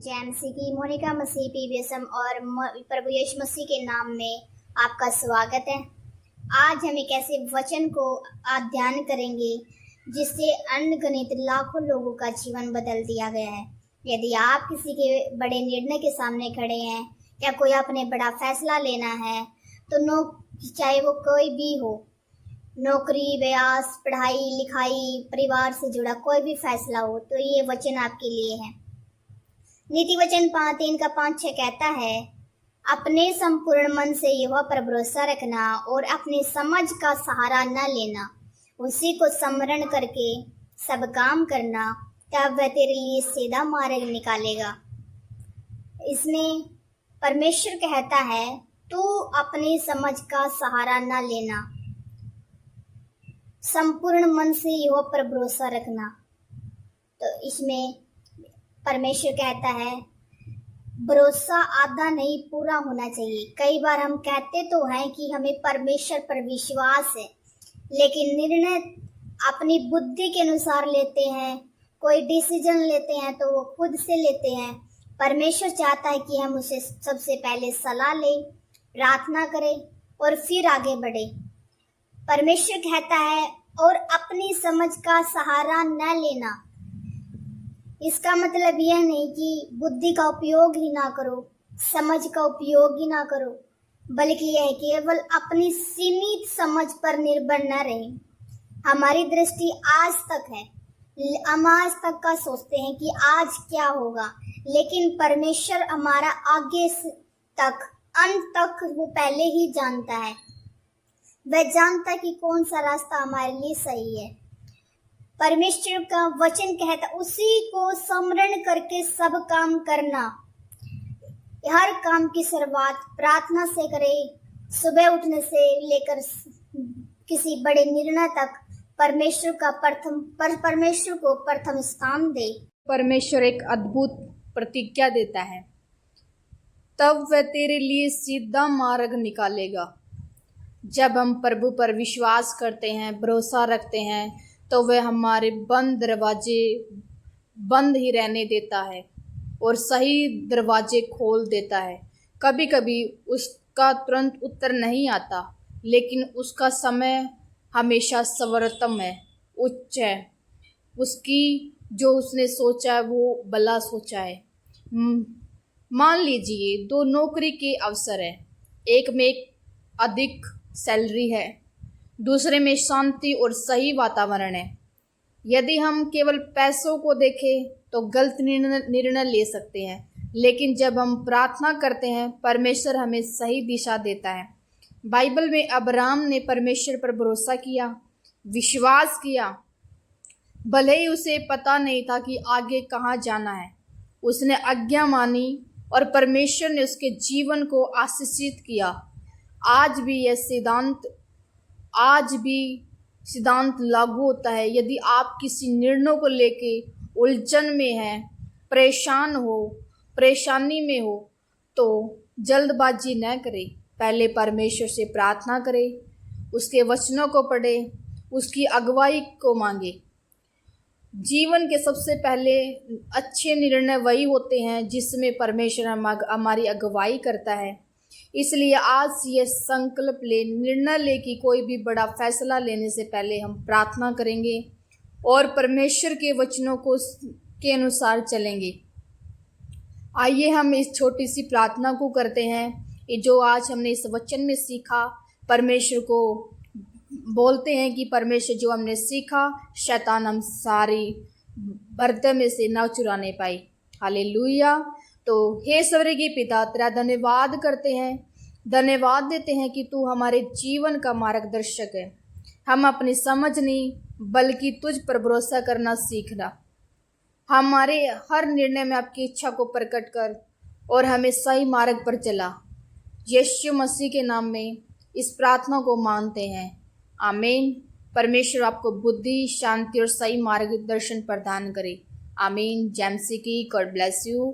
जैमसी की मोनिका मसीह पीवीएसएम और प्रभु यीशु मसीह के नाम में आपका स्वागत है। आज हम एक ऐसे वचन को अध्ययन करेंगे जिससे अनगिनत लाखों लोगों का जीवन बदल दिया गया है। यदि आप किसी के बड़े निर्णय के सामने खड़े हैं या कोई अपने बड़ा फैसला लेना है तो चाहे वो कोई भी हो, नौकरी, व्यास, पढ़ाई लिखाई, परिवार से जुड़ा कोई भी फैसला हो, तो ये वचन आपके लिए है। नीति वचन 3:5-6 कहता है, अपने संपूर्ण मन से यहोवा पर भरोसा रखना और अपनी समझ का सहारा न लेना, उसी को स्मरण करके सब काम करना, तब वह तेरे लिए सीधा मार्ग निकालेगा। इसमें परमेश्वर कहता है, तू अपनी समझ का सहारा न लेना, संपूर्ण मन से यहोवा पर भरोसा रखना। तो इसमें परमेश्वर कहता है, भरोसा आधा नहीं पूरा होना चाहिए। कई बार हम कहते तो हैं कि हमें परमेश्वर पर विश्वास है, लेकिन निर्णय अपनी बुद्धि के अनुसार लेते हैं। कोई डिसीजन लेते हैं तो वो खुद से लेते हैं। परमेश्वर चाहता है कि हम उसे सबसे पहले सलाह लें, प्रार्थना करें और फिर आगे बढ़े। परमेश्वर कहता है, और अपनी समझ का सहारा न लेना। इसका मतलब यह नहीं कि बुद्धि का उपयोग ही ना करो, समझ का उपयोग ही ना करो, बल्कि यह केवल अपनी सीमित समझ पर निर्भर न रहे। हमारी दृष्टि आज तक है, हम आज तक का सोचते हैं कि आज क्या होगा, लेकिन परमेश्वर हमारा आगे तक, अंत तक वो पहले ही जानता है। वह जानता है कि कौन सा रास्ता हमारे लिए सही है। परमेश्वर का वचन कहता, उसी को स्मरण करके सब काम करना। हर काम की शुरुआत प्रार्थना से करें। सुबह उठने से लेकर किसी बड़े निर्णय तक परमेश्वर को प्रथम स्थान दे। परमेश्वर एक अद्भुत प्रतिज्ञा देता है, तब वह तेरे लिए सीधा मार्ग निकालेगा। जब हम प्रभु पर विश्वास करते हैं, भरोसा रखते हैं, तो वह हमारे बंद दरवाजे बंद ही रहने देता है और सही दरवाजे खोल देता है। कभी कभी उसका तुरंत उत्तर नहीं आता, लेकिन उसका समय हमेशा सर्वोत्तम है, उच्च है। उसकी जो उसने सोचा है वो भला सोचा है। मान लीजिए 2 नौकरी के अवसर है, एक में अधिक सैलरी है, दूसरे में शांति और सही वातावरण है। यदि हम केवल पैसों को देखें तो गलत निर्णय ले सकते हैं, लेकिन जब हम प्रार्थना करते हैं, परमेश्वर हमें सही दिशा देता है। बाइबल में अब्राहम ने परमेश्वर पर भरोसा किया, विश्वास किया, भले ही उसे पता नहीं था कि आगे कहाँ जाना है। उसने आज्ञा मानी और परमेश्वर ने उसके जीवन को आशीषित किया। आज भी सिद्धांत लागू होता है। यदि आप किसी निर्णय को लेके उलझन में हैं, परेशानी में हो, तो जल्दबाजी न करें। पहले परमेश्वर से प्रार्थना करें, उसके वचनों को पढ़ें, उसकी अगुवाई को मांगे। जीवन के सबसे पहले अच्छे निर्णय वही होते हैं जिसमें परमेश्वर हमारी अगुवाई करता है। इसलिए आज ये संकल्प ले, निर्णय ले कि कोई भी बड़ा फैसला लेने से पहले हम प्रार्थना करेंगे और परमेश्वर के वचनों के अनुसार चलेंगे। आइए हम इस छोटी सी प्रार्थना को करते हैं। ये जो आज हमने इस वचन में सीखा, परमेश्वर को बोलते हैं कि परमेश्वर जो हमने सीखा, शैतान हम सारी बर्तन में से न चुराने पाए। हालेलुया। तो हे स्वर्गीय पिता, तेरा धन्यवाद करते हैं, धन्यवाद देते हैं कि तू हमारे जीवन का मार्गदर्शक है। हम अपनी समझ नहीं बल्कि तुझ पर भरोसा करना सीखना। हमारे हर निर्णय में आपकी इच्छा को प्रकट कर और हमें सही मार्ग पर चला। यीशु मसीह के नाम में इस प्रार्थना को मानते हैं, आमीन। परमेश्वर आपको बुद्धि, शांति और सही मार्गदर्शन प्रदान करे, आमीन। जैमसी की गॉड ब्लेस यू।